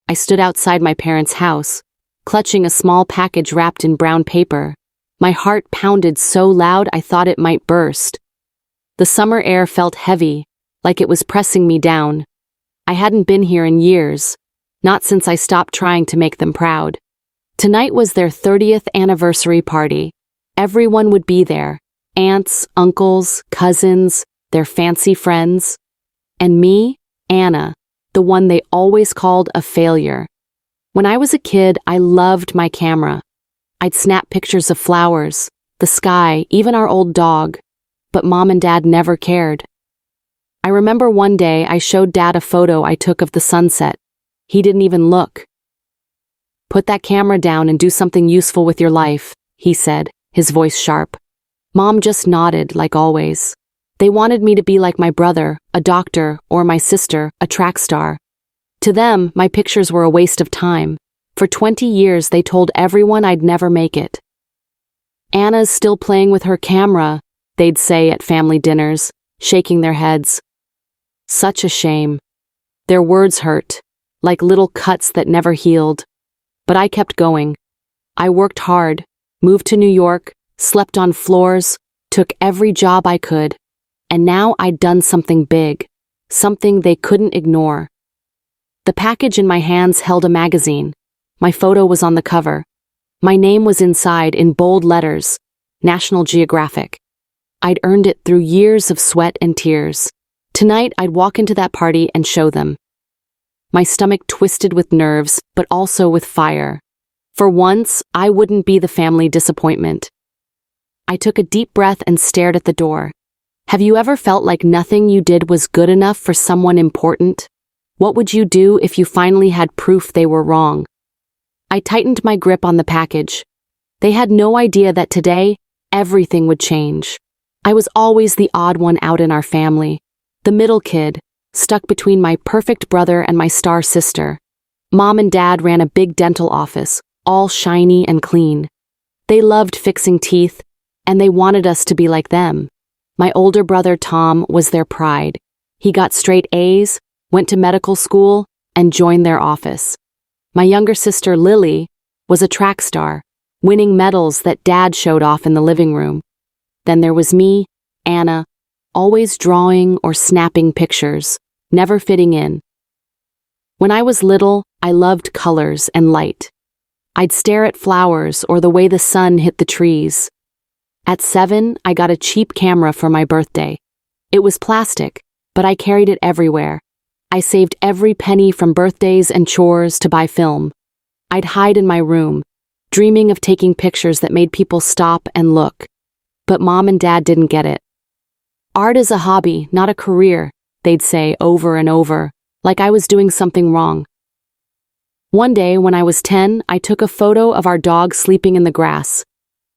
I stood outside my parents' house, clutching a small package wrapped in brown paper. My heart pounded so loud I thought it might burst. The summer air felt heavy, like it was pressing me down. I hadn't been here in years, not since I stopped trying to make them proud. Tonight was their 30th anniversary party. Everyone would be there. Aunts, uncles, cousins, their fancy friends. And me, Anna, the one they always called a failure. When I was a kid, I loved my camera. I'd snap pictures of flowers, the sky, even our old dog. But Mom and Dad never cared. I remember one day I showed Dad a photo I took of the sunset. He didn't even look. "Put that camera down and do something useful with your life," he said, his voice sharp. Mom just nodded, like always. They wanted me to be like my brother, a doctor, or my sister, a track star. To them, my pictures were a waste of time. For 20 years, they told everyone I'd never make it. "Anna's still playing with her camera," they'd say at family dinners, shaking their heads. Such a shame. Their words hurt, like little cuts that never healed. But I kept going. I worked hard, moved to New York, slept on floors, took every job I could. And now I'd done something big, something they couldn't ignore. The package in my hands held a magazine. My photo was on the cover. My name was inside in bold letters, National Geographic. I'd earned it through years of sweat and tears. Tonight I'd walk into that party and show them. My stomach twisted with nerves, but also with fire. For once, I wouldn't be the family disappointment. I took a deep breath and stared at the door. Have you ever felt like nothing you did was good enough for someone important? What would you do if you finally had proof they were wrong? I tightened my grip on the package. They had no idea that today, everything would change. I was always the odd one out in our family, the middle kid, stuck between my perfect brother and my star sister. Mom and Dad ran a big dental office, all shiny and clean. They loved fixing teeth, and they wanted us to be like them. My older brother Tom was their pride. He got straight A's, went to medical school, and joined their office. My younger sister Lily was a track star, winning medals that Dad showed off in the living room. Then there was me, Anna, always drawing or snapping pictures, never fitting in. When I was little, I loved colors and light. I'd stare at flowers or the way the sun hit the trees. At 7, I got a cheap camera for my birthday. It was plastic, but I carried it everywhere. I saved every penny from birthdays and chores to buy film. I'd hide in my room, dreaming of taking pictures that made people stop and look. But Mom and Dad didn't get it. "Art is a hobby, not a career," they'd say over and over, like I was doing something wrong. One day, when I was 10, I took a photo of our dog sleeping in the grass.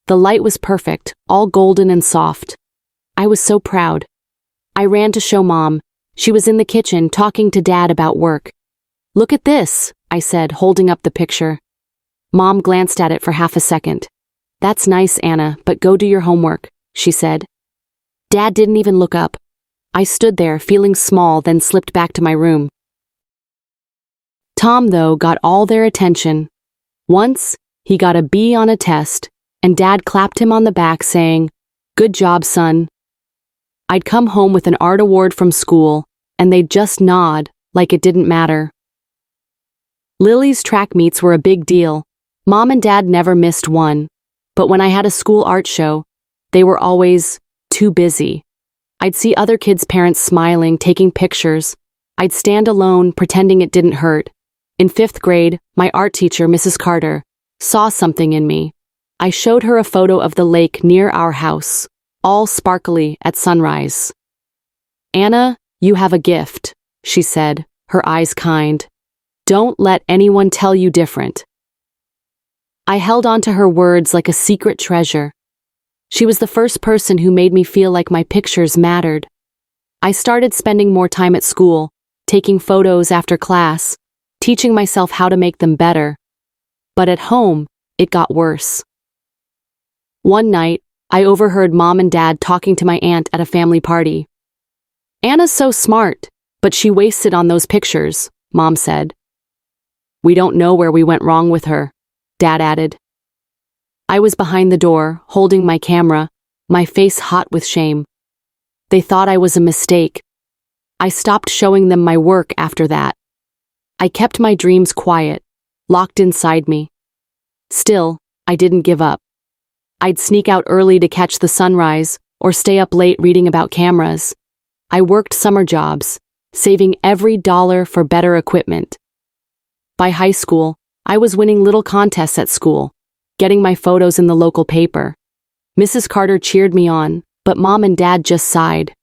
The light was perfect, all golden and soft. I was so proud. I ran to show Mom. She was in the kitchen talking to Dad about work. "Look at this," I said, holding up the picture. Mom glanced at it for half a second. "That's nice, Anna, but go do your homework," she said. Dad didn't even look up. I stood there, feeling small, then slipped back to my room. Tom, though, got all their attention. Once, he got a B on a test, and Dad clapped him on the back, saying, "Good job, son." I'd come home with an art award from school, and they'd just nod, like it didn't matter. Lily's track meets were a big deal. Mom and Dad never missed one. But when I had a school art show, they were always too busy. I'd see other kids' parents smiling, taking pictures. I'd stand alone, pretending it didn't hurt. In 5th grade, my art teacher, Mrs. Carter, saw something in me. I showed her a photo of the lake near our house, all sparkly at sunrise. "Anna, you have a gift," she said, her eyes kind. "Don't let anyone tell you different." I held on to her words like a secret treasure. She was the first person who made me feel like my pictures mattered. I started spending more time at school, taking photos after class, teaching myself how to make them better. But at home, it got worse. One night, I overheard Mom and Dad talking to my aunt at a family party. "Anna's so smart, but she wasted on those pictures," Mom said. We don't know where we went wrong with her, Dad added. I was behind the door, holding my camera, my face hot with shame. They thought I was a mistake. I stopped showing them my work after that. I kept my dreams quiet, locked inside me. Still, I didn't give up. I'd sneak out early to catch the sunrise, or stay up late reading about cameras. I worked summer jobs, saving every dollar for better equipment. By high school, I was winning little contests at school, getting my photos in the local paper. Mrs. Carter cheered me on, but Mom and Dad just sighed.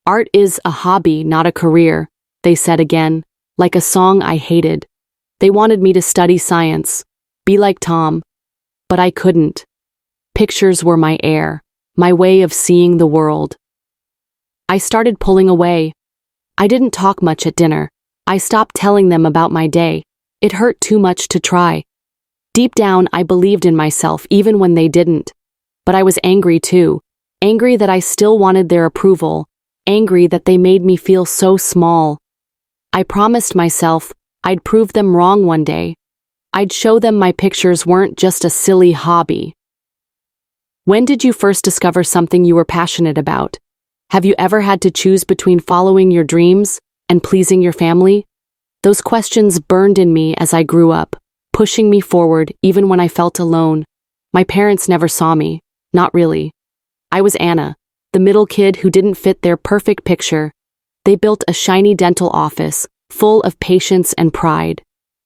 Art is a hobby, not a career, they said again, like a song I hated. They wanted me to study science, be like Tom, but I couldn't. Pictures were my air, my way of seeing the world. I started pulling away. I didn't talk much at dinner. I stopped telling them about my day. It hurt too much to try. Deep down, I believed in myself even when they didn't. But I was angry too. Angry that I still wanted their approval. Angry that they made me feel so small. I promised myself I'd prove them wrong one day. I'd show them my pictures weren't just a silly hobby. When did you first discover something you were passionate about? Have you ever had to choose between following your dreams and pleasing your family? Those questions burned in me as I grew up, pushing me forward even when I felt alone. My parents never saw me, not really. I was Anna, the middle kid who didn't fit their perfect picture. They built a shiny dental office, full of patience and pride.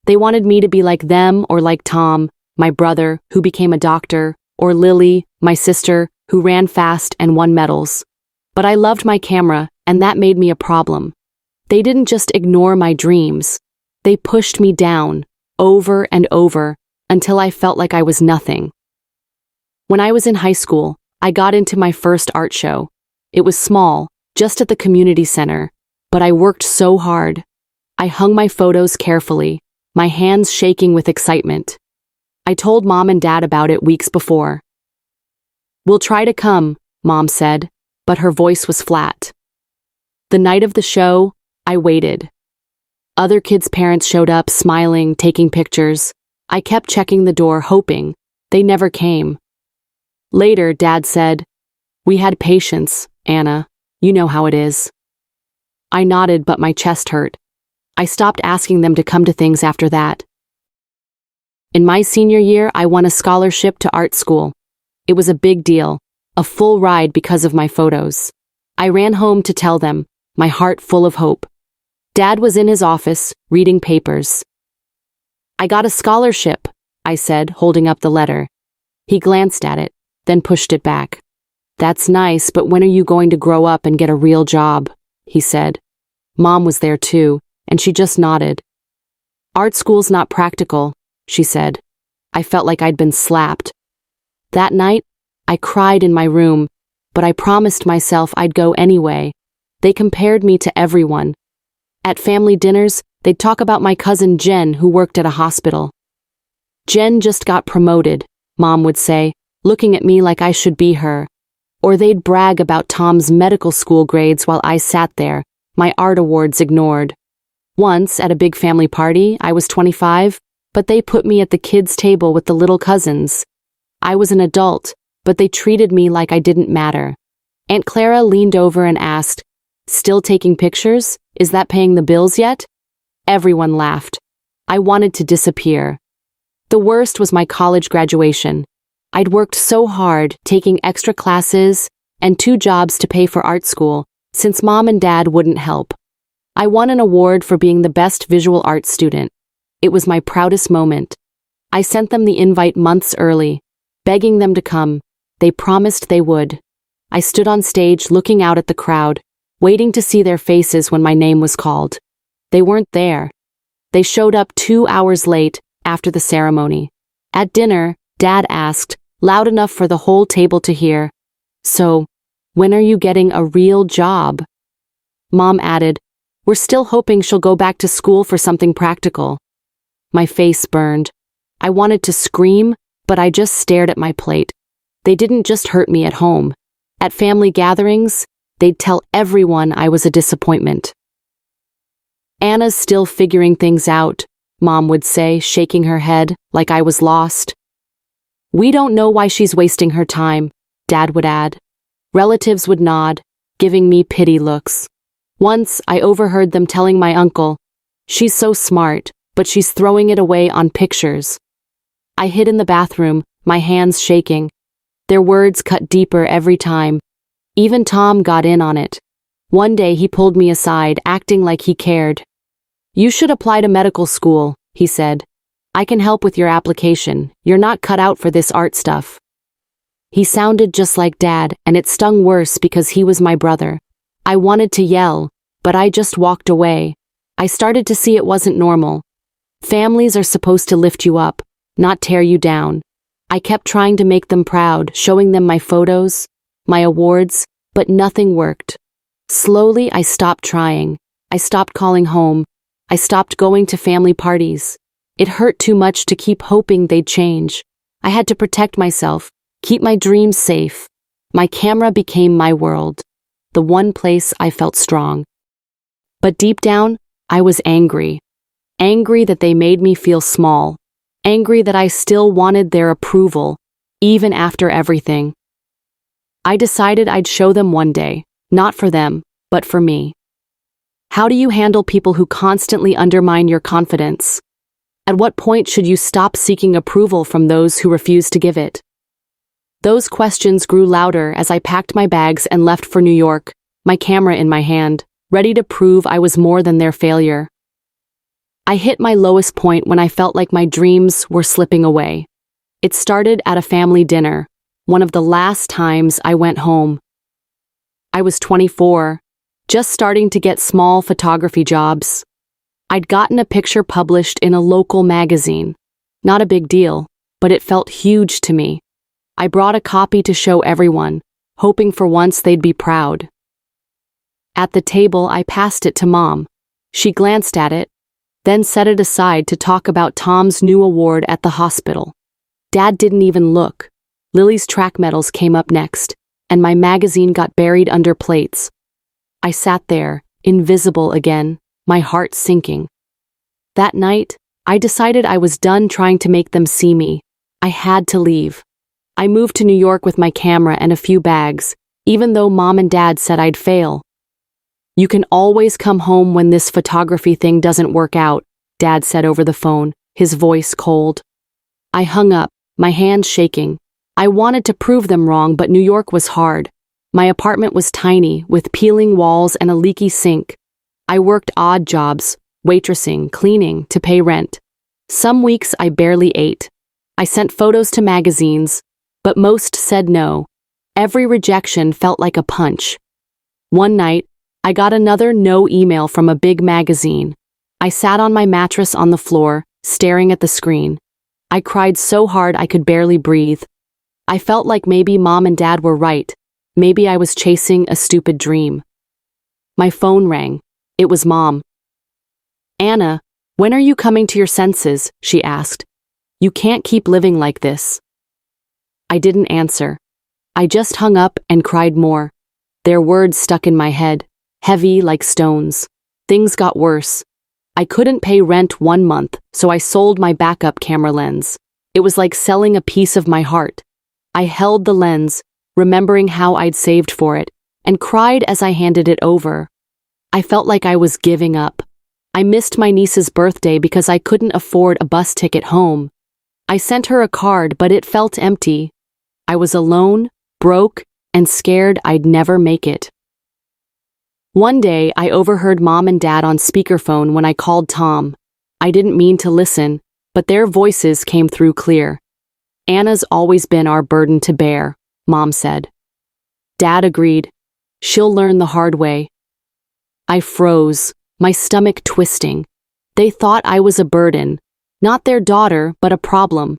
They wanted me to be like them or like Tom, my brother, who became a doctor, or Lily, my sister, who ran fast and won medals. But I loved my camera, and that made me a problem. They didn't just ignore my dreams. They pushed me down, over and over, until I felt like I was nothing. When I was in high school, I got into my first art show. It was small, just at the community center, but I worked so hard. I hung my photos carefully, my hands shaking with excitement. I told Mom and Dad about it weeks before. We'll try to come, Mom said, but her voice was flat. The night of the show, I waited. Other kids' parents showed up, smiling, taking pictures. I kept checking the door, hoping. They never came. Later, Dad said, "We had patience, Anna. You know how it is." I nodded, but my chest hurt. I stopped asking them to come to things after that. In my senior year, I won a scholarship to art school. It was a big deal, a full ride because of my photos. I ran home to tell them, my heart full of hope. Dad was in his office, reading papers. "I got a scholarship," I said, holding up the letter. He glanced at it, then pushed it back. "That's nice, but when are you going to grow up and get a real job?" he said. Mom was there too, and she just nodded. "Art school's not practical," she said. I felt like I'd been slapped. That night, I cried in my room, but I promised myself I'd go anyway. They compared me to everyone. At family dinners, they'd talk about my cousin Jen, who worked at a hospital. "Jen just got promoted," Mom would say, looking at me like I should be her. Or they'd brag about Tom's medical school grades while I sat there, my art awards ignored. Once, at a big family party, I was 25, but they put me at the kids' table with the little cousins. I was an adult, but they treated me like I didn't matter. Aunt Clara leaned over and asked, "Still taking pictures? Is that paying the bills yet?" Everyone laughed. I wanted to disappear. The worst was my college graduation. I'd worked so hard, taking extra classes and 2 jobs to pay for art school, since Mom and Dad wouldn't help. I won an award for being the best visual arts student. It was my proudest moment. I sent them the invite months early, begging them to come. They promised they would. I stood on stage looking out at the crowd, waiting to see their faces when my name was called. They weren't there. They showed up 2 hours late after the ceremony. At dinner, Dad asked, loud enough for the whole table to hear, "So, when are you getting a real job?" Mom added, "We're still hoping she'll go back to school for something practical." My face burned. I wanted to scream, but I just stared at my plate. They didn't just hurt me at home. At family gatherings, they'd tell everyone I was a disappointment. Anna's still figuring things out, Mom would say, shaking her head like I was lost. We don't know why she's wasting her time, Dad would add. Relatives would nod, giving me pity looks. Once, I overheard them telling my uncle, she's so smart, but she's throwing it away on pictures. I hid in the bathroom, my hands shaking. Their words cut deeper every time. Even Tom got in on it. One day he pulled me aside, acting like he cared. You should apply to medical school, he said. I can help with your application. You're not cut out for this art stuff. He sounded just like Dad, and it stung worse because he was my brother. I wanted to yell, but I just walked away. I started to see it wasn't normal. Families are supposed to lift you up, not tear you down. I kept trying to make them proud, showing them my photos, my awards, but nothing worked. Slowly, I stopped trying. I stopped calling home. I stopped going to family parties. It hurt too much to keep hoping they'd change. I had to protect myself, keep my dreams safe. My camera became my world, the one place I felt strong. But deep down, I was angry. Angry that they made me feel small. Angry that I still wanted their approval, even after everything. I decided I'd show them one day, not for them, but for me. How do you handle people who constantly undermine your confidence? At what point should you stop seeking approval from those who refuse to give it? Those questions grew louder as I packed my bags and left for New York, my camera in my hand, ready to prove I was more than their failure. I hit my lowest point when I felt like my dreams were slipping away. It started at a family dinner, one of the last times I went home. I was 24, just starting to get small photography jobs. I'd gotten a picture published in a local magazine. Not a big deal, but it felt huge to me. I brought a copy to show everyone, hoping for once they'd be proud. At the table, I passed it to Mom. She glanced at it, then set it aside to talk about Tom's new award at the hospital. Dad didn't even look. Lily's track medals came up next, and my magazine got buried under plates. I sat there, invisible again, my heart sinking. That night, I decided I was done trying to make them see me. I had to leave. I moved to New York with my camera and a few bags, even though Mom and Dad said I'd fail. You can always come home when this photography thing doesn't work out, Dad said over the phone, his voice cold. I hung up, my hands shaking. I wanted to prove them wrong, but New York was hard. My apartment was tiny, with peeling walls and a leaky sink. I worked odd jobs, waitressing, cleaning, to pay rent. Some weeks I barely ate. I sent photos to magazines, but most said no. Every rejection felt like a punch. One night, I got another no email from a big magazine. I sat on my mattress on the floor, staring at the screen. I cried so hard I could barely breathe. I felt like maybe Mom and Dad were right. Maybe I was chasing a stupid dream. My phone rang. It was Mom. Anna, when are you coming to your senses? She asked. You can't keep living like this. I didn't answer. I just hung up and cried more. Their words stuck in my head, heavy like stones. Things got worse. I couldn't pay rent 1 month, so I sold my backup camera lens. It was like selling a piece of my heart. I held the lens, remembering how I'd saved for it, and cried as I handed it over. I felt like I was giving up. I missed my niece's birthday because I couldn't afford a bus ticket home. I sent her a card, but it felt empty. I was alone, broke, and scared I'd never make it. One day, I overheard Mom and Dad on speakerphone when I called Tom. I didn't mean to listen, but their voices came through clear. Anna's always been our burden to bear, Mom said. Dad agreed. She'll learn the hard way. I froze, my stomach twisting. They thought I was a burden, not their daughter, but a problem.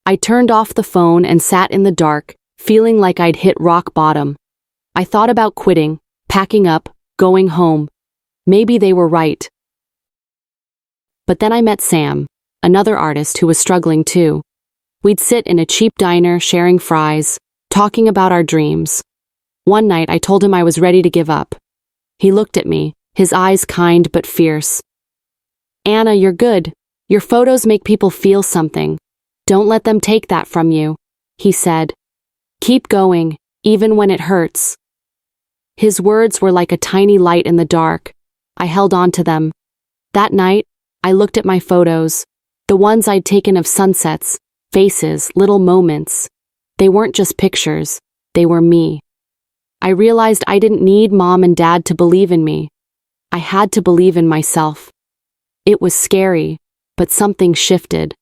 I turned off the phone and sat in the dark, feeling like I'd hit rock bottom. I thought about quitting, packing up, going home. Maybe they were right. But then I met Sam, another artist who was struggling too. We'd sit in a cheap diner sharing fries, talking about our dreams. One night I told him I was ready to give up. He looked at me, his eyes kind but fierce. Anna, you're good, Your photos make people feel something. Don't let them take that from you, he said. Keep going, even when it hurts. His words were like a tiny light in the dark. I held on to them. That night, I looked at my photos, the ones I'd taken of sunsets, faces, little moments. They weren't just pictures, they were me. I realized I didn't need mom and dad to believe in me. I had to believe in myself. It was scary, but something shifted.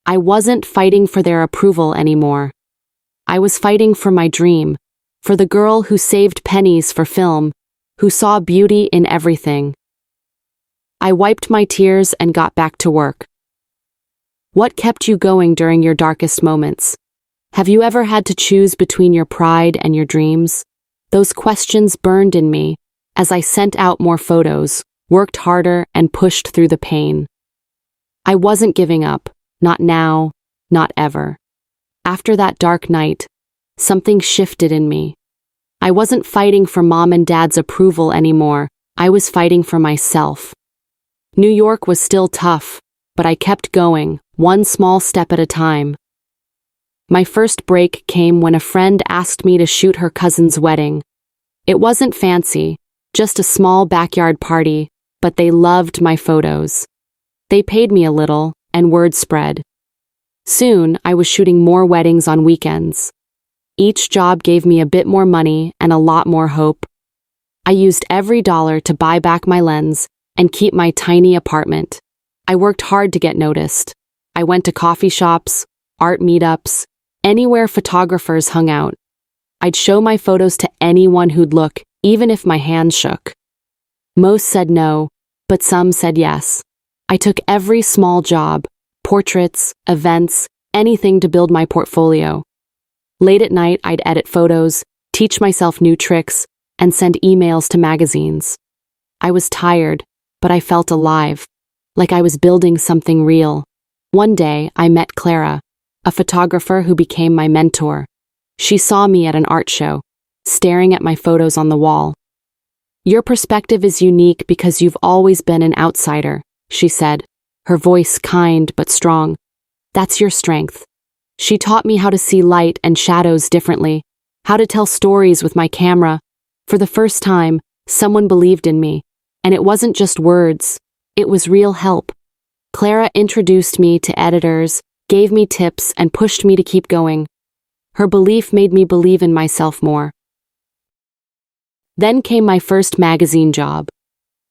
I wasn't fighting for their approval anymore. I was fighting for my dream, for the girl who saved pennies for film, who saw beauty in everything. I wiped my tears and got back to work. What kept you going during your darkest moments? Have you ever had to choose between your pride and your dreams? Those questions burned in me as I sent out more photos, worked harder, and pushed through the pain. I wasn't giving up, not now, not ever. After that dark night, something shifted in me. I wasn't fighting for mom and dad's approval anymore. I was fighting for myself. New York was still tough, but I kept going, one small step at a time. My first break came when a friend asked me to shoot her cousin's wedding. It wasn't fancy, just a small backyard party, but they loved my photos. They paid me a little, and word spread. Soon, I was shooting more weddings on weekends. Each job gave me a bit more money and a lot more hope. I used every dollar to buy back my lens and keep my tiny apartment. I worked hard to get noticed. I went to coffee shops, art meetups, anywhere photographers hung out. I'd show my photos to anyone who'd look, even if my hands shook. Most said no, but some said yes. I took every small job, portraits, events, anything to build my portfolio. Late at night, I'd edit photos, teach myself new tricks, and send emails to magazines. I was tired, but I felt alive, like I was building something real. One day, I met Clara, a photographer who became my mentor. She saw me at an art show, staring at my photos on the wall. Your perspective is unique because you've always been an outsider, she said, her voice kind but strong. That's your strength. She taught me how to see light and shadows differently, how to tell stories with my camera. For the first time, someone believed in me, and it wasn't just words, it was real help. Clara introduced me to editors, gave me tips, and pushed me to keep going. Her belief made me believe in myself more. Then came my first magazine job.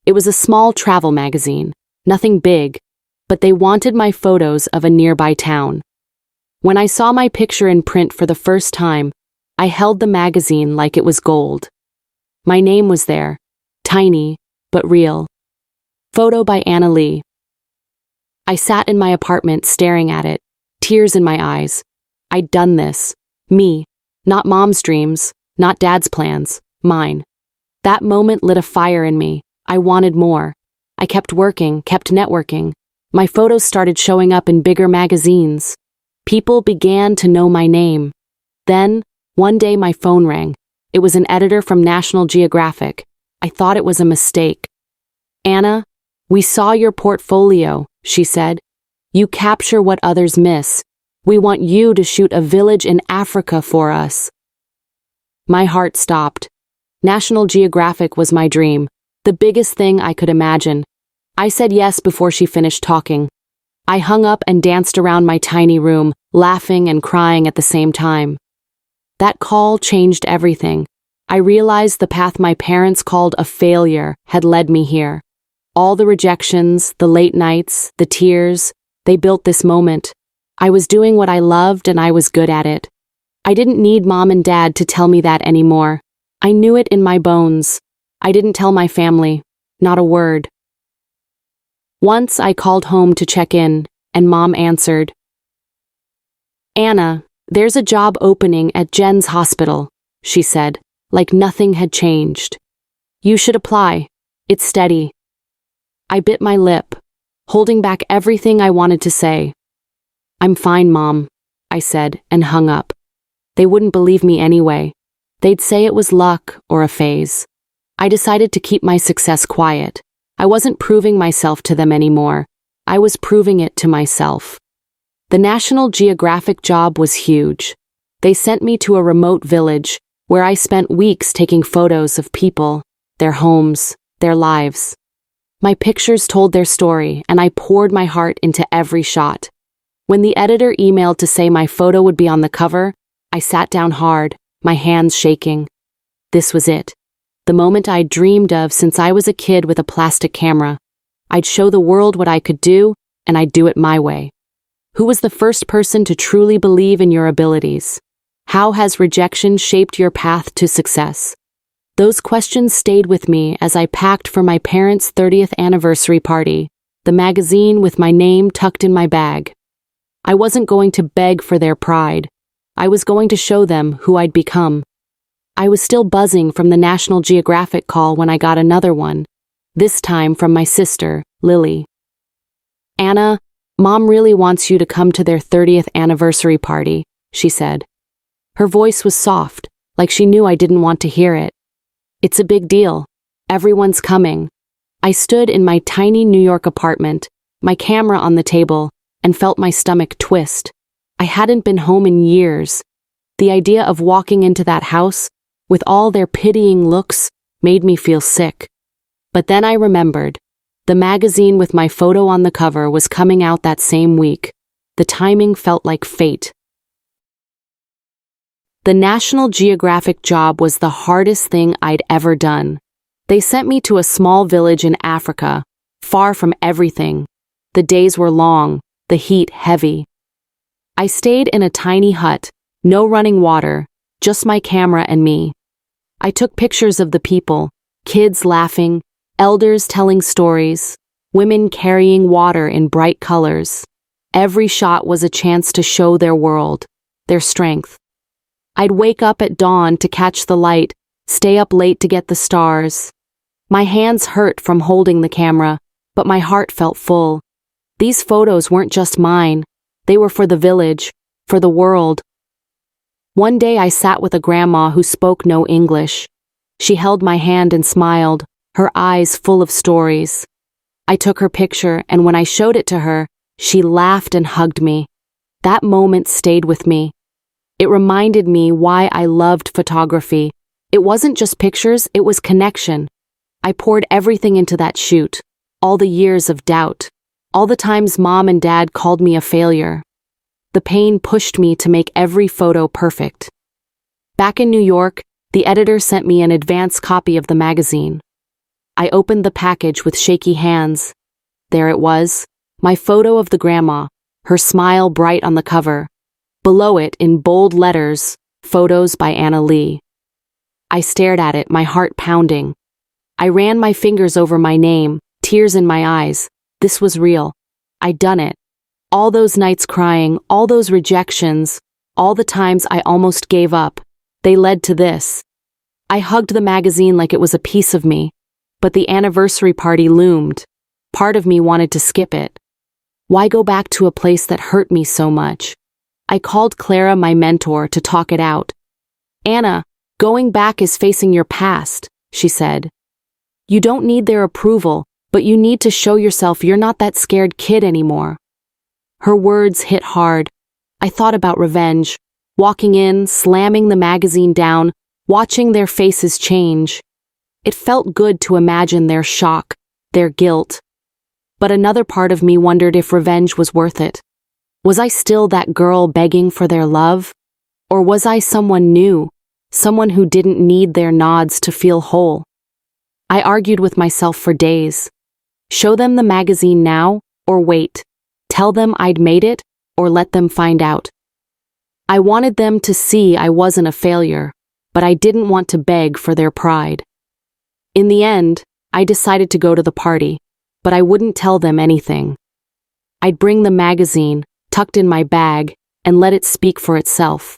It was a small travel magazine, nothing big, but they wanted my photos of a nearby town. When I saw my picture in print for the first time, I held the magazine like it was gold. My name was there, tiny, but real. Photo by Anna Lee. I sat in my apartment staring at it, tears in my eyes. I'd done this. Me. Not mom's dreams, not dad's plans, mine. That moment lit a fire in me. I wanted more. I kept working, kept networking. My photos started showing up in bigger magazines. People began to know my name. Then, one day my phone rang. It was an editor from National Geographic. I thought it was a mistake. Anna, we saw your portfolio, she said. You capture what others miss. We want you to shoot a village in Africa for us. My heart stopped. National Geographic was my dream, the biggest thing I could imagine. I said yes before she finished talking. I hung up and danced around my tiny room, laughing and crying at the same time. That call changed everything. I realized the path my parents called a failure had led me here. All the rejections, the late nights, the tears, they built this moment. I was doing what I loved and I was good at it. I didn't need mom and dad to tell me that anymore. I knew it in my bones. I didn't tell my family, not a word. Once I called home to check in, and mom answered. Anna, there's a job opening at Jen's hospital, she said, like nothing had changed. You should apply. It's steady. I bit my lip, holding back everything I wanted to say. I'm fine, Mom, I said, and hung up. They wouldn't believe me anyway. They'd say it was luck or a phase. I decided to keep my success quiet. I wasn't proving myself to them anymore. I was proving it to myself. The National Geographic job was huge. They sent me to a remote village where I spent weeks taking photos of people, their homes, their lives. My pictures told their story, and I poured my heart into every shot. When the editor emailed to say my photo would be on the cover, I sat down hard, my hands shaking. This was it. The moment I'd dreamed of since I was a kid with a plastic camera. I'd show the world what I could do, and I'd do it my way. Who was the first person to truly believe in your abilities? How has rejection shaped your path to success? Those questions stayed with me as I packed for my parents' 30th anniversary party, the magazine with my name tucked in my bag. I wasn't going to beg for their pride. I was going to show them who I'd become. I was still buzzing from the National Geographic call when I got another one, this time from my sister, Lily. "Anna, Mom really wants you to come to their 30th anniversary party," she said. Her voice was soft, like she knew I didn't want to hear it. "It's a big deal. Everyone's coming." I stood in my tiny New York apartment, my camera on the table, and felt my stomach twist. I hadn't been home in years. The idea of walking into that house, with all their pitying looks, made me feel sick. But then I remembered. The magazine with my photo on the cover was coming out that same week. The timing felt like fate. The National Geographic job was the hardest thing I'd ever done. They sent me to a small village in Africa, far from everything. The days were long, the heat heavy. I stayed in a tiny hut, no running water, just my camera and me. I took pictures of the people, kids laughing, elders telling stories, women carrying water in bright colors. Every shot was a chance to show their world, their strength. I'd wake up at dawn to catch the light, stay up late to get the stars. My hands hurt from holding the camera, but my heart felt full. These photos weren't just mine. They were for the village, for the world. One day I sat with a grandma who spoke no English. She held my hand and smiled, her eyes full of stories. I took her picture, and when I showed it to her, she laughed and hugged me. That moment stayed with me. It reminded me why I loved photography. It wasn't just pictures, it was connection. I poured everything into that shoot. All the years of doubt. All the times Mom and Dad called me a failure. The pain pushed me to make every photo perfect. Back in New York, the editor sent me an advance copy of the magazine. I opened the package with shaky hands. There it was, my photo of the grandma, her smile bright on the cover. Below it, in bold letters, "Photos by Anna Lee." I stared at it, my heart pounding. I ran my fingers over my name, tears in my eyes. This was real. I'd done it. All those nights crying, all those rejections, all the times I almost gave up, they led to this. I hugged the magazine like it was a piece of me, but the anniversary party loomed. Part of me wanted to skip it. Why go back to a place that hurt me so much? I called Clara, my mentor, to talk it out. "Anna, going back is facing your past," she said. "You don't need their approval, but you need to show yourself you're not that scared kid anymore." Her words hit hard. I thought about revenge, walking in, slamming the magazine down, watching their faces change. It felt good to imagine their shock, their guilt. But another part of me wondered if revenge was worth it. Was I still that girl begging for their love? Or was I someone new, someone who didn't need their nods to feel whole? I argued with myself for days. Show them the magazine now, or wait. Tell them I'd made it, or let them find out. I wanted them to see I wasn't a failure, but I didn't want to beg for their pride. In the end, I decided to go to the party, but I wouldn't tell them anything. I'd bring the magazine, tucked in my bag, and let it speak for itself.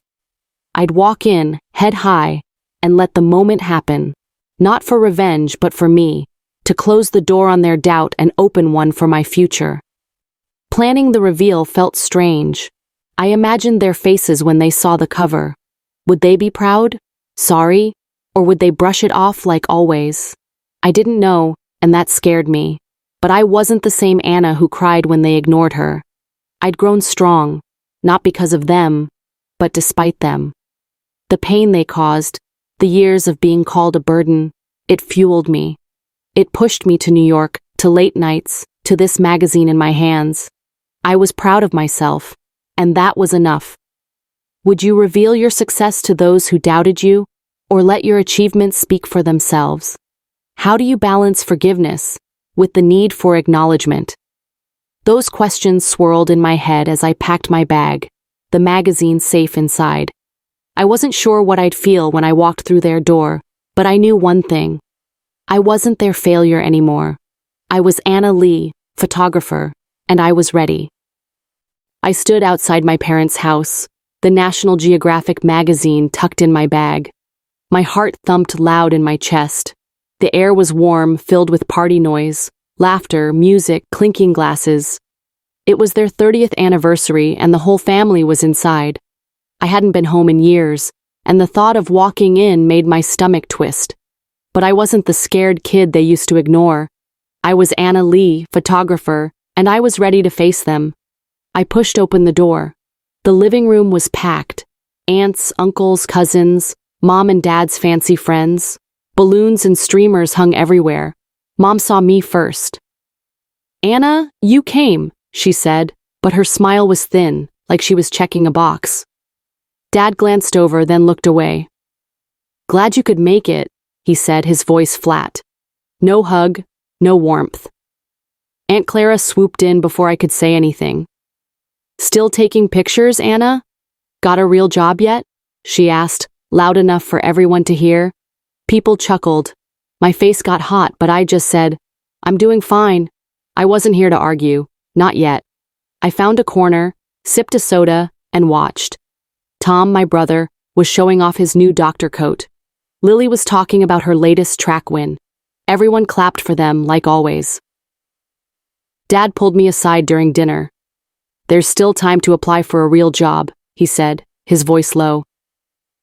I'd walk in, head high, and let the moment happen, not for revenge but for me, to close the door on their doubt and open one for my future. Planning the reveal felt strange. I imagined their faces when they saw the cover. Would they be proud? Sorry? Or would they brush it off like always? I didn't know, and that scared me. But I wasn't the same Anna who cried when they ignored her. I'd grown strong, not because of them, but despite them. The pain they caused, the years of being called a burden, it fueled me. It pushed me to New York, to late nights, to this magazine in my hands. I was proud of myself, and that was enough. Would you reveal your success to those who doubted you, or let your achievements speak for themselves? How do you balance forgiveness with the need for acknowledgement? Those questions swirled in my head as I packed my bag, the magazine safe inside. I wasn't sure what I'd feel when I walked through their door, but I knew one thing. I wasn't their failure anymore. I was Anna Lee, photographer, and I was ready. I stood outside my parents' house, the National Geographic magazine tucked in my bag. My heart thumped loud in my chest. The air was warm, filled with party noise, laughter, music, clinking glasses. It was their 30th anniversary and the whole family was inside. I hadn't been home in years, and the thought of walking in made my stomach twist. But I wasn't the scared kid they used to ignore. I was Anna Lee, photographer, and I was ready to face them. I pushed open the door. The living room was packed. Aunts, uncles, cousins, Mom and Dad's fancy friends. Balloons and streamers hung everywhere. Mom saw me first. "Anna, you came," she said, but her smile was thin, like she was checking a box. Dad glanced over, then looked away. "Glad you could make it," he said, his voice flat. No hug, no warmth. Aunt Clara swooped in before I could say anything. "Still taking pictures, Anna? Got a real job yet?" she asked, loud enough for everyone to hear. People chuckled. My face got hot, but I just said, "I'm doing fine." I wasn't here to argue, not yet. I found a corner, sipped a soda, and watched. Tom, my brother, was showing off his new doctor coat. Lily was talking about her latest track win. Everyone clapped for them, like always. Dad pulled me aside during dinner. "There's still time to apply for a real job," he said, his voice low.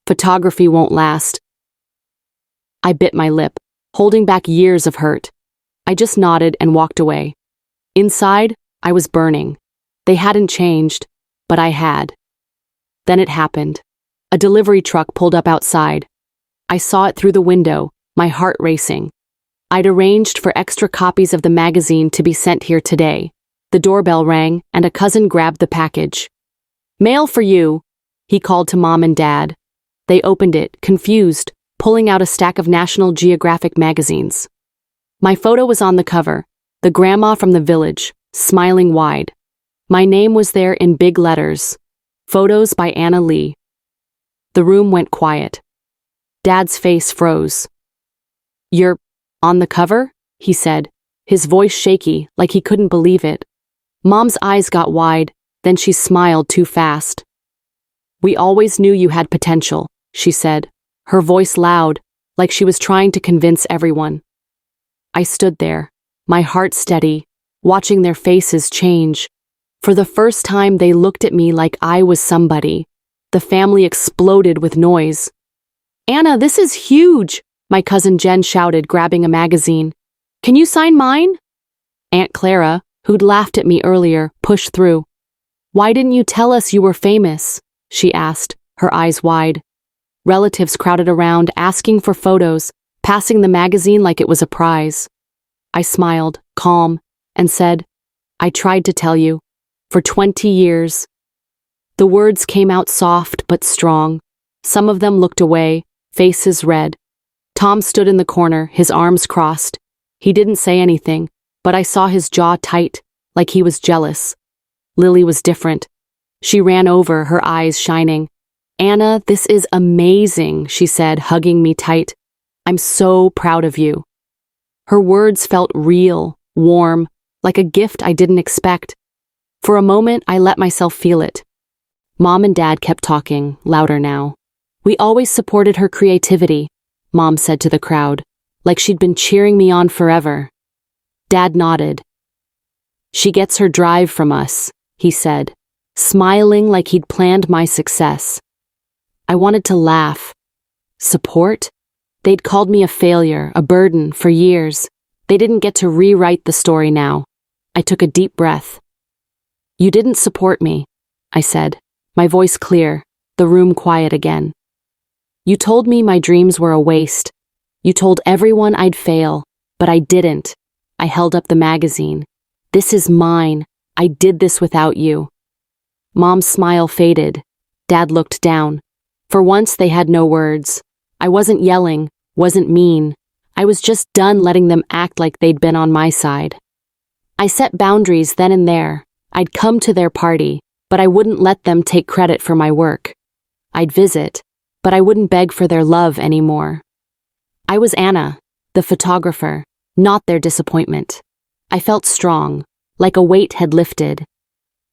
"Photography won't last." I bit my lip, holding back years of hurt. I just nodded and walked away. Inside, I was burning. They hadn't changed, but I had. Then it happened. A delivery truck pulled up outside. I saw it through the window, my heart racing. I'd arranged for extra copies of the magazine to be sent here today. The doorbell rang, and a cousin grabbed the package. "Mail for you," he called to Mom and Dad. They opened it, confused, pulling out a stack of National Geographic magazines. My photo was on the cover, the grandma from the village, smiling wide. My name was there in big letters. Photos by Anna Lee. The room went quiet. Dad's face froze. "You're on the cover?" he said, his voice shaky, like he couldn't believe it. Mom's eyes got wide, then she smiled too fast. "We always knew you had potential," she said, her voice loud, like she was trying to convince everyone. I stood there, my heart steady, watching their faces change. For the first time, they looked at me like I was somebody. The family exploded with noise. "Anna, this is huge!" my cousin Jen shouted, grabbing a magazine. "Can you sign mine?" Aunt Clara, who'd laughed at me earlier, pushed through. "Why didn't you tell us you were famous?" she asked, her eyes wide. Relatives crowded around, asking for photos, passing the magazine like it was a prize. I smiled, calm, and said, "I tried to tell you. For 20 years. The words came out soft but strong. Some of them looked away, faces red. Tom stood in the corner, his arms crossed. He didn't say anything, but I saw his jaw tight, like he was jealous. Lily was different. She ran over, her eyes shining. "Anna, this is amazing," she said, hugging me tight. "I'm so proud of you." Her words felt real, warm, like a gift I didn't expect. For a moment, I let myself feel it. Mom and Dad kept talking, louder now. "We always supported her creativity," Mom said to the crowd, like she'd been cheering me on forever. Dad nodded. "She gets her drive from us," he said, smiling like he'd planned my success. I wanted to laugh. Support? They'd called me a failure, a burden, for years. They didn't get to rewrite the story now. I took a deep breath. You didn't support me, I said, my voice clear, the room quiet again. You told me my dreams were a waste. You told everyone I'd fail, but I didn't. I held up the magazine. This is mine. I did this without you. Mom's smile faded. Dad looked down. For once they had no words. I wasn't yelling, wasn't mean. I was just done letting them act like they'd been on my side. I set boundaries then and there. I'd come to their party, but I wouldn't let them take credit for my work. I'd visit, but I wouldn't beg for their love anymore. I was Anna, the photographer, not their disappointment. I felt strong, like a weight had lifted.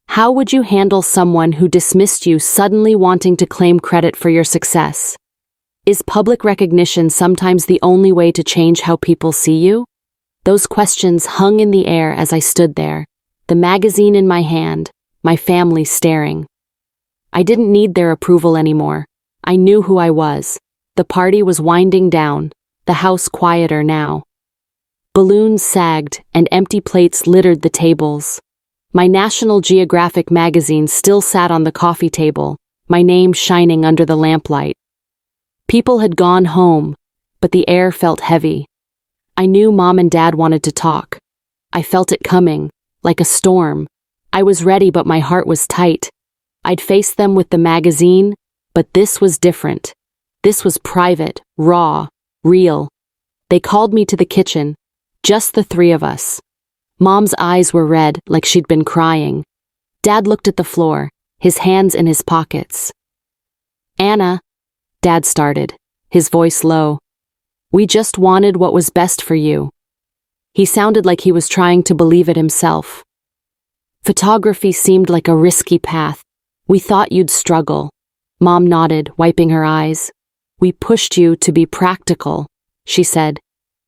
How would you handle someone who dismissed you suddenly wanting to claim credit for your success? Is public recognition sometimes the only way to change how people see you? Those questions hung in the air as I stood there, the magazine in my hand, my family staring. I didn't need their approval anymore. I knew who I was. The party was winding down, the house quieter now. Balloons sagged and empty plates littered the tables. My National Geographic magazine still sat on the coffee table, my name shining under the lamplight. People had gone home, but the air felt heavy. I knew Mom and Dad wanted to talk. I felt it coming, like a storm. I was ready, but my heart was tight. I'd face them with the magazine, but this was different. This was private, raw, real. They called me to the kitchen, just the three of us. Mom's eyes were red, like she'd been crying. Dad looked at the floor, his hands in his pockets. Anna, Dad started, his voice low. We just wanted what was best for you. He sounded like he was trying to believe it himself. Photography seemed like a risky path. We thought you'd struggle. Mom nodded, wiping her eyes. We pushed you to be practical, she said.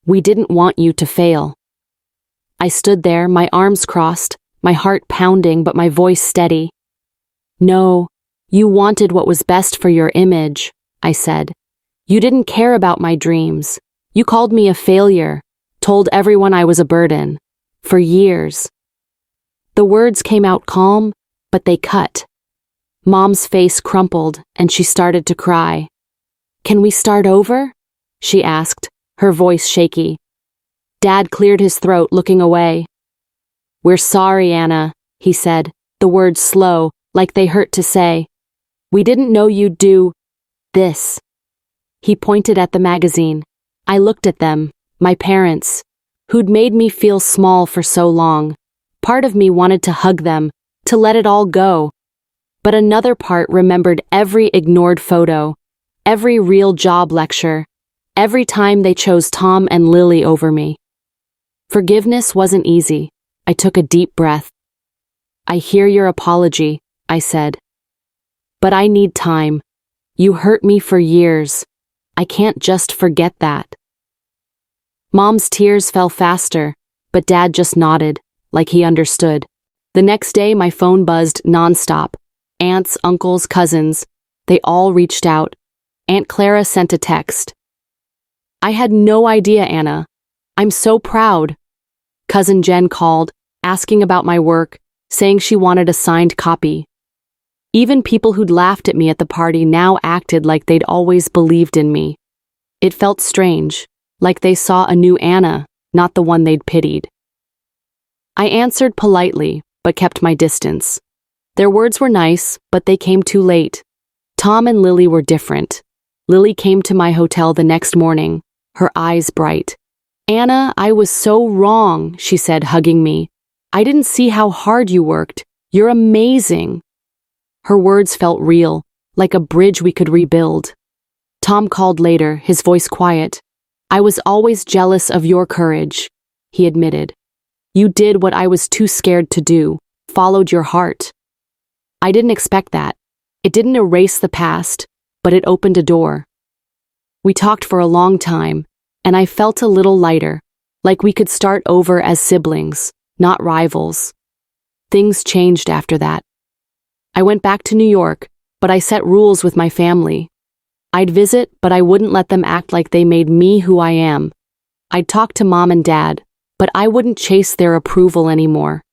We didn't want you to fail. I stood there, my arms crossed, my heart pounding but my voice steady. No, you wanted what was best for your image, I said. You didn't care about my dreams. You called me a failure, told everyone I was a burden. For years. The words came out calm, but they cut. Mom's face crumpled and she started to cry. Can we start over? She asked, her voice shaky. Dad cleared his throat, looking away. We're sorry, Anna, he said, the words slow, like they hurt to say. We didn't know you'd do this. He pointed at the magazine. I looked at them, my parents, who'd made me feel small for so long. Part of me wanted to hug them, to let it all go. But another part remembered every ignored photo, every real job lecture, every time they chose Tom and Lily over me. Forgiveness wasn't easy. I took a deep breath. I hear your apology, I said. But I need time. You hurt me for years. I can't just forget that. Mom's tears fell faster, but Dad just nodded, like he understood. The next day my phone buzzed nonstop. Aunts, uncles, cousins, they all reached out. Aunt Clara sent a text. I had no idea, Anna. I'm so proud. Cousin Jen called, asking about my work, saying she wanted a signed copy. Even people who'd laughed at me at the party now acted like they'd always believed in me. It felt strange, like they saw a new Anna, not the one they'd pitied. I answered politely, but kept my distance. Their words were nice, but they came too late. Tom and Lily were different. Lily came to my hotel the next morning, her eyes bright. Anna, I was so wrong, she said, hugging me. I didn't see how hard you worked. You're amazing. Her words felt real, like a bridge we could rebuild. Tom called later, his voice quiet. I was always jealous of your courage, he admitted. You did what I was too scared to do, followed your heart. I didn't expect that. It didn't erase the past, but it opened a door. We talked for a long time, and I felt a little lighter, like we could start over as siblings, not rivals. Things changed after that. I went back to New York, but I set rules with my family. I'd visit, but I wouldn't let them act like they made me who I am. I'd talk to Mom and Dad, but I wouldn't chase their approval anymore.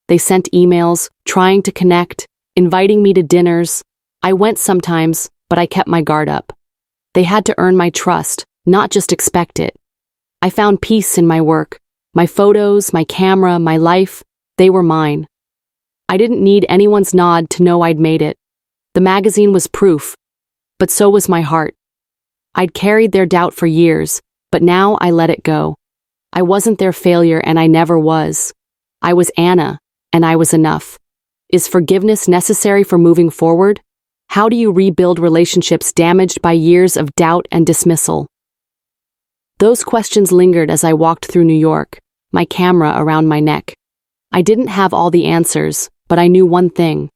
They sent emails, trying to connect, inviting me to dinners. I went sometimes, but I kept my guard up. They had to earn my trust, not just expect it. I found peace in my work. My photos, my camera, my life, they were mine. I didn't need anyone's nod to know I'd made it. The magazine was proof, but so was my heart. I'd carried their doubt for years, but now I let it go. I wasn't their failure, and I never was. I was Anna, and I was enough. Is forgiveness necessary for moving forward? How do you rebuild relationships damaged by years of doubt and dismissal? Those questions lingered as I walked through New York, my camera around my neck. I didn't have all the answers, but I knew one thing.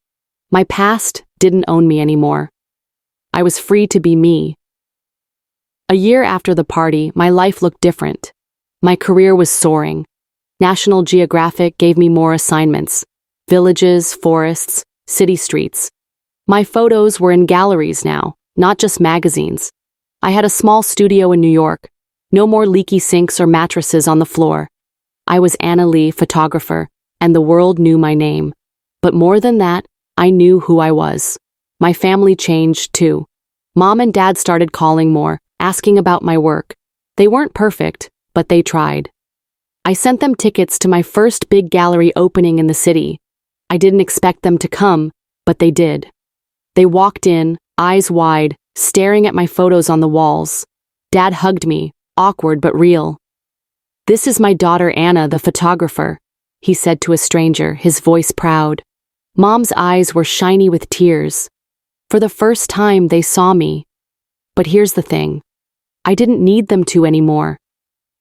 My past didn't own me anymore. I was free to be me. A year after the party, my life looked different. My career was soaring. National Geographic gave me more assignments. Villages, forests, city streets. My photos were in galleries now, not just magazines. I had a small studio in New York. No more leaky sinks or mattresses on the floor. I was Anna Lee, photographer, and the world knew my name. But more than that, I knew who I was. My family changed too. Mom and Dad started calling more, asking about my work. They weren't perfect, but they tried. I sent them tickets to my first big gallery opening in the city. I didn't expect them to come, but they did. They walked in, eyes wide, staring at my photos on the walls. Dad hugged me, awkward but real. "This is my daughter Anna, the photographer," he said to a stranger, his voice proud. Mom's eyes were shiny with tears. For the first time, they saw me. But here's the thing. I didn't need them to anymore.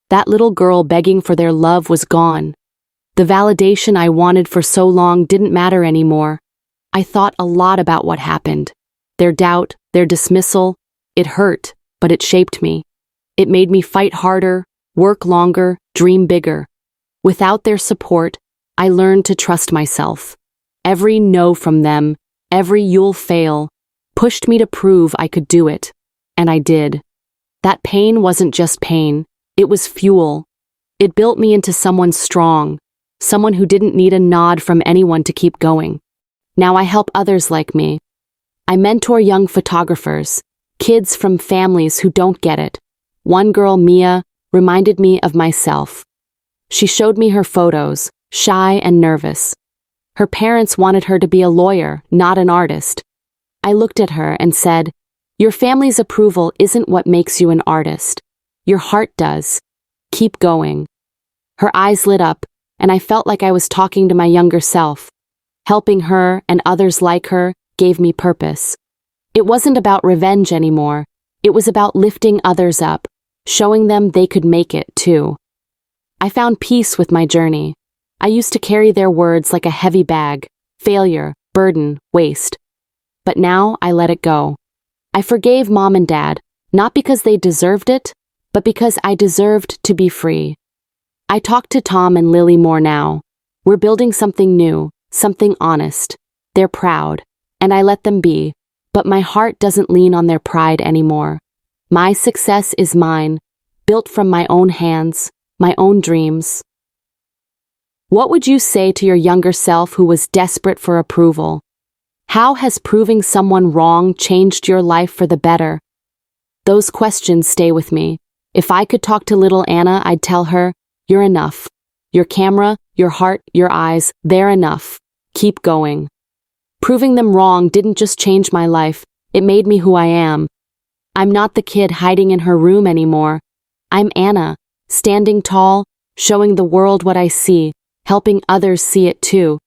That little girl begging for their love was gone. The validation I wanted for so long didn't matter anymore. I thought a lot about what happened. Their doubt, their dismissal. It hurt, but it shaped me. It made me fight harder, work longer, dream bigger. Without their support, I learned to trust myself. Every no from them, every "you'll fail," pushed me to prove I could do it. And I did. That pain wasn't just pain, it was fuel. It built me into someone strong, someone who didn't need a nod from anyone to keep going. Now I help others like me. I mentor young photographers, kids from families who don't get it. One girl, Mia, reminded me of myself. She showed me her photos, shy and nervous. Her parents wanted her to be a lawyer, not an artist. I looked at her and said, "Your family's approval isn't what makes you an artist. Your heart does. Keep going." Her eyes lit up, and I felt like I was talking to my younger self. Helping her and others like her gave me purpose. It wasn't about revenge anymore. It was about lifting others up, showing them they could make it too. I found peace with my journey. I used to carry their words like a heavy bag, failure, burden, waste. But now I let it go. I forgave Mom and Dad, not because they deserved it, but because I deserved to be free. I talk to Tom and Lily more now. We're building something new, something honest. They're proud, and I let them be, but my heart doesn't lean on their pride anymore. My success is mine, built from my own hands, my own dreams. What would you say to your younger self who was desperate for approval? How has proving someone wrong changed your life for the better? Those questions stay with me. If I could talk to little Anna, I'd tell her, "You're enough. Your camera, your heart, your eyes, they're enough. Keep going." Proving them wrong didn't just change my life, it made me who I am. I'm not the kid hiding in her room anymore. I'm Anna, standing tall, showing the world what I see, helping others see it too.